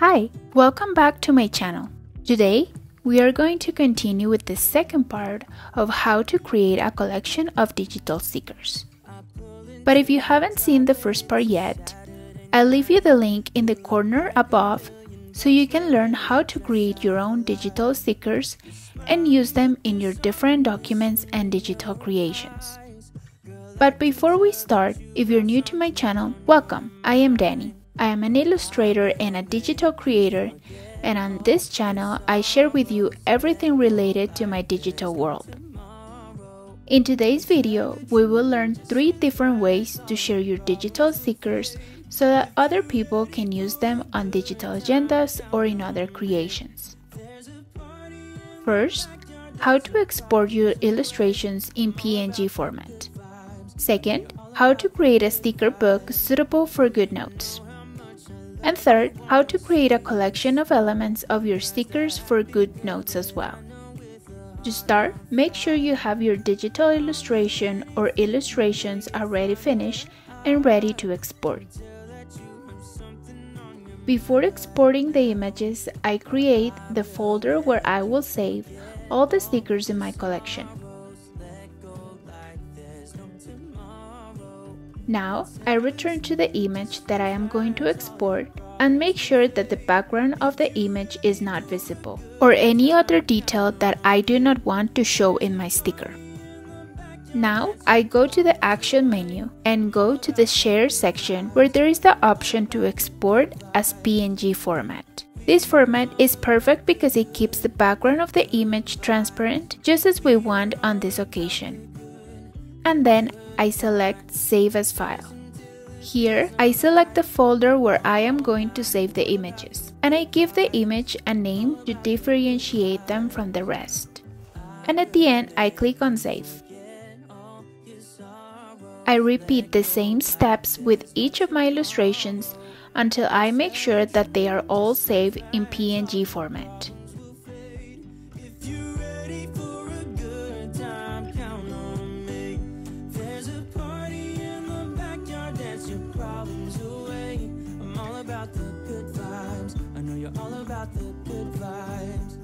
Hi, welcome back to my channel. Today, we are going to continue with the second part of how to create a collection of digital stickers. But if you haven't seen the first part yet, I'll leave you the link in the corner above so you can learn how to create your own digital stickers and use them in your different documents and digital creations. But before we start, if you're new to my channel, welcome. I am Danny. I am an illustrator and a digital creator, and on this channel I share with you everything related to my digital world. In today's video, we will learn 3 different ways to share your digital stickers so that other people can use them on digital agendas or in other creations. First, how to export your illustrations in PNG format. Second, how to create a sticker book suitable for Goodnotes. And third, how to create a collection of elements of your stickers for Goodnotes as well. To start, make sure you have your digital illustration or illustrations already finished and ready to export. Before exporting the images, I create the folder where I will save all the stickers in my collection. Now, I return to the image that I am going to export and make sure that the background of the image is not visible or any other detail that I do not want to show in my sticker. Now, I go to the Action menu and go to the Share section where there is the option to export as PNG format. This format is perfect because it keeps the background of the image transparent just as we want on this occasion. And then I select Save as File. Here, I select the folder where I am going to save the images, and I give the image a name to differentiate them from the rest. And at the end, I click on Save. I repeat the same steps with each of my illustrations until I make sure that they are all saved in PNG format.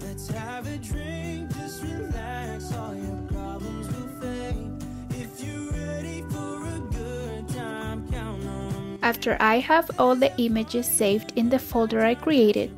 Let's have a drink, just relax, all your problems will fade. If you're ready for a good time, count on me. After I have all the images saved in the folder I created,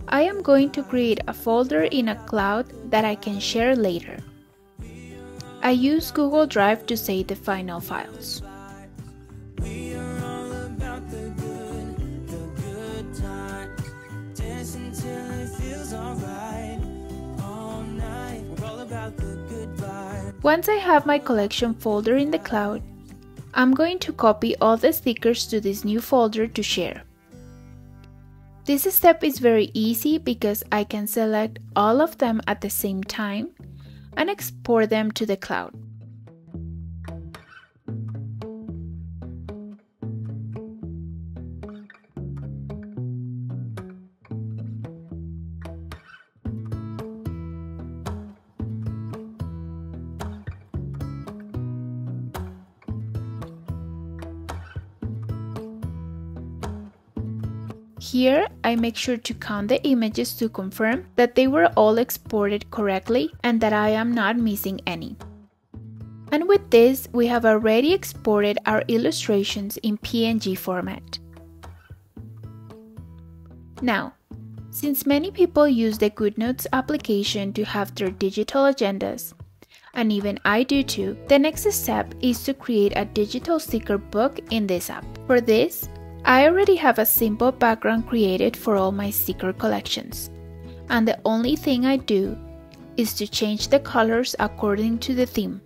I am going to create a folder in a cloud that I can share later. I use Google Drive to save the final files. Once I have my collection folder in the cloud, I'm going to copy all the stickers to this new folder to share. This step is very easy because I can select all of them at the same time and export them to the cloud. Here, I make sure to count the images to confirm that they were all exported correctly and that I am not missing any. And with this, we have already exported our illustrations in PNG format. Now, since many people use the Goodnotes application to have their digital agendas, and even I do too, the next step is to create a digital sticker book in this app. For this, I already have a simple background created for all my sticker collections, and the only thing I do is to change the colors according to the theme.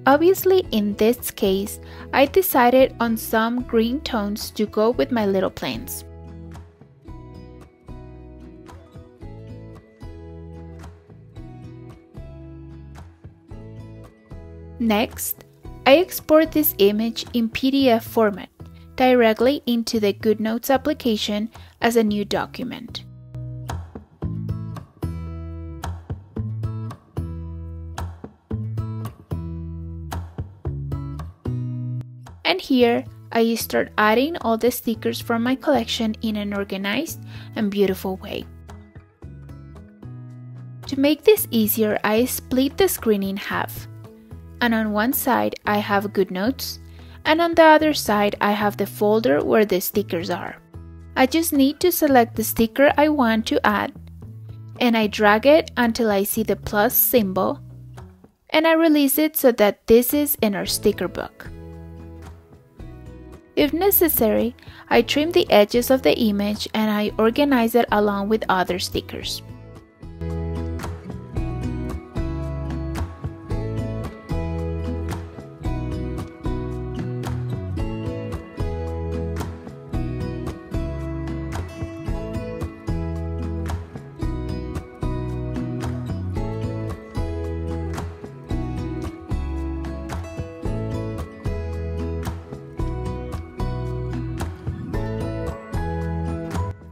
Obviously, in this case, I decided on some green tones to go with my little planes. Next, I export this image in PDF format directly into the Goodnotes application as a new document. And here I start adding all the stickers from my collection in an organized and beautiful way. To make this easier, I split the screen in half. And on one side I have Goodnotes, and on the other side I have the folder where the stickers are. I just need to select the sticker I want to add, and I drag it until I see the plus symbol, and I release it so that this is in our sticker book. If necessary, I trim the edges of the image and I organize it along with other stickers.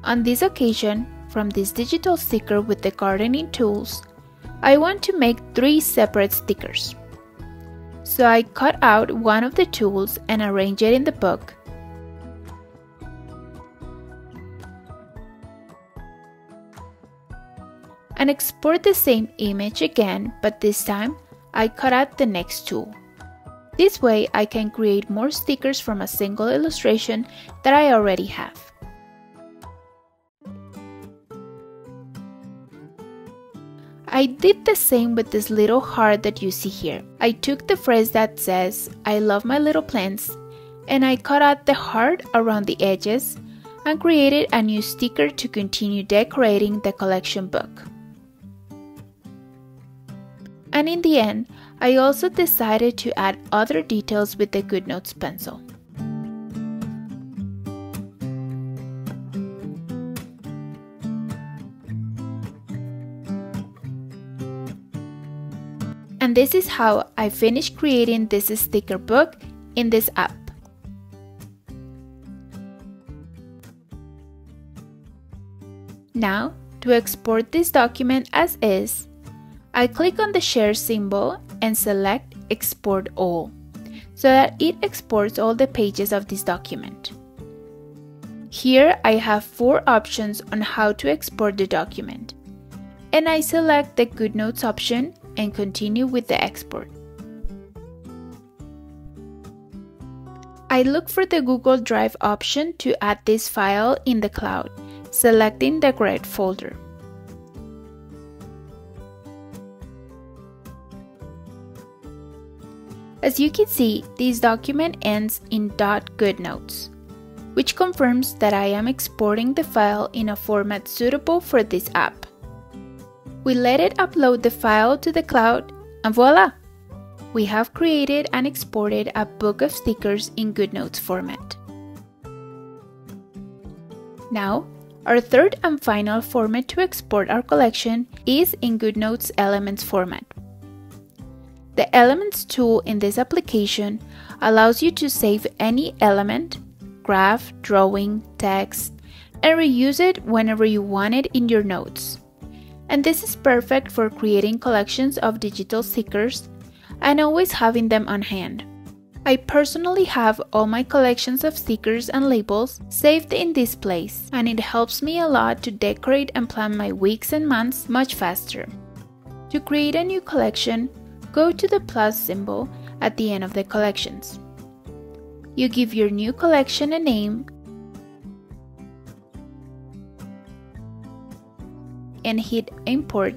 On this occasion, from this digital sticker with the gardening tools, I want to make 3 separate stickers. So I cut out one of the tools and arrange it in the book. And export the same image again, but this time I cut out the next tool. This way I can create more stickers from a single illustration that I already have. I did the same with this little heart that you see here. I took the phrase that says, "I love my little plants," and I cut out the heart around the edges and created a new sticker to continue decorating the collection book. And in the end, I also decided to add other details with the Goodnotes pencil. And this is how I finished creating this sticker book in this app. Now, to export this document as is, I click on the share symbol and select Export All, so that it exports all the pages of this document. Here I have 4 options on how to export the document, and I select the Goodnotes option and continue with the export. I look for the Google Drive option to add this file in the cloud, selecting the correct folder. As you can see, this document ends in .goodnotes, which confirms that I am exporting the file in a format suitable for this app. We let it upload the file to the cloud, and voila! We have created and exported a book of stickers in Goodnotes format. Now, our third and final format to export our collection is in Goodnotes Elements format. The Elements tool in this application allows you to save any element, graph, drawing, text, and reuse it whenever you want it in your notes. And this is perfect for creating collections of digital stickers and always having them on hand. I personally have all my collections of stickers and labels saved in this place, and it helps me a lot to decorate and plan my weeks and months much faster. To create a new collection, go to the plus symbol at the end of the collections. You give your new collection a name and hit import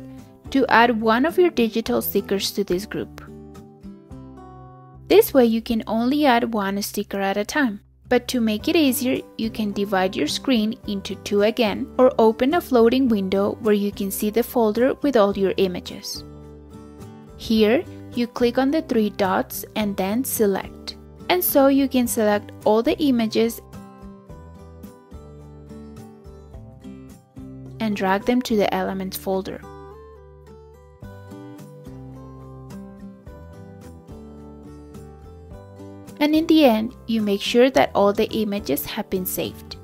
to add one of your digital stickers to this group. This way you can only add one sticker at a time. But to make it easier, you can divide your screen into 2 again, or open a floating window where you can see the folder with all your images. Here, you click on the 3 dots and then select. And so you can select all the images and drag them to the Elements folder. And in the end, you make sure that all the images have been saved.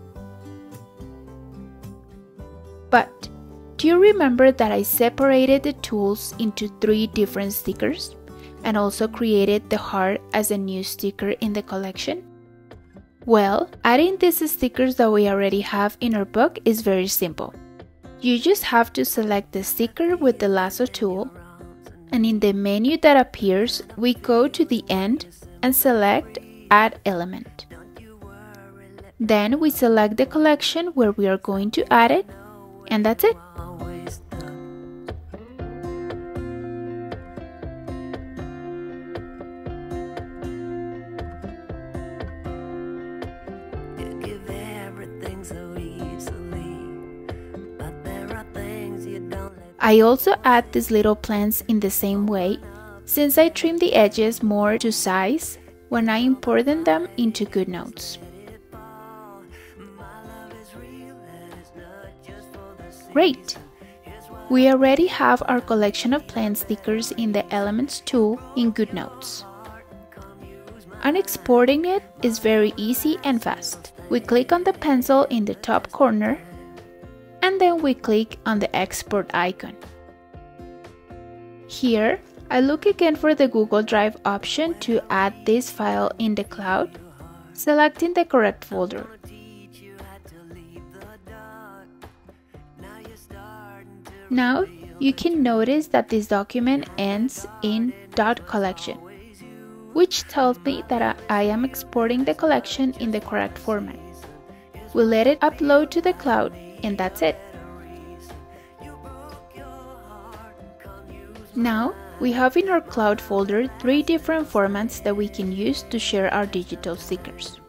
But do you remember that I separated the tools into 3 different stickers and also created the heart as a new sticker in the collection? Well, adding these stickers that we already have in our book is very simple. You just have to select the sticker with the lasso tool, and in the menu that appears, we go to the end and select Add Element. Then we select the collection where we are going to add it, and that's it. I also add these little plants in the same way, since I trim the edges more to size when I import them into Goodnotes. Great! We already have our collection of plant stickers in the Elements tool in Goodnotes. And exporting it is very easy and fast. We click on the pencil in the top corner, and then we click on the export icon. Here, I look again for the Google Drive option to add this file in the cloud, selecting the correct folder. Now, you can notice that this document ends in .collection, which tells me that I am exporting the collection in the correct format. We let it upload to the cloud, and that's it. Now, we have in our cloud folder 3 different formats that we can use to share our digital stickers.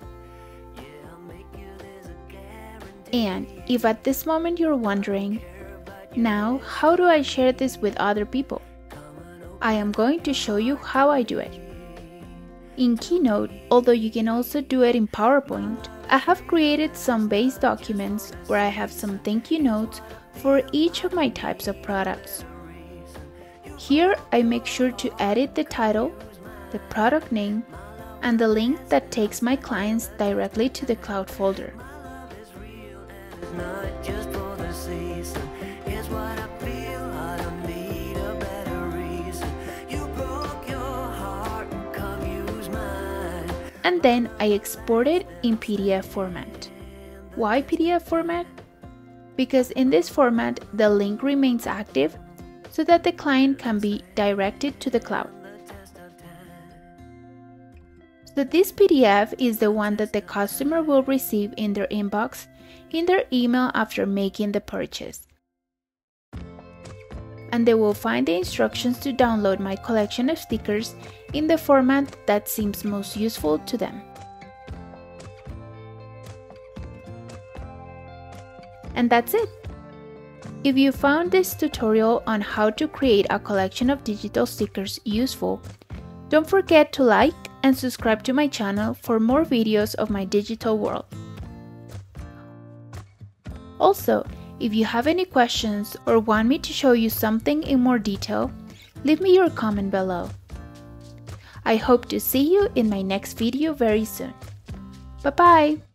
And if at this moment you're wondering, now how do I share this with other people? I am going to show you how I do it. In Keynote, although you can also do it in PowerPoint, I have created some base documents where I have some thank you notes for each of my types of products. Here, I make sure to edit the title, the product name, and the link that takes my clients directly to the cloud folder. And then I export it in PDF format. Why PDF format? Because in this format, the link remains active so that the client can be directed to the cloud. So this PDF is the one that the customer will receive in their inbox in their email after making the purchase. And they will find the instructions to download my collection of stickers in the format that seems most useful to them. And that's it! If you found this tutorial on how to create a collection of digital stickers useful, don't forget to like and subscribe to my channel for more videos of my digital world. Also, if you have any questions or want me to show you something in more detail, leave me your comment below. I hope to see you in my next video very soon. Bye bye!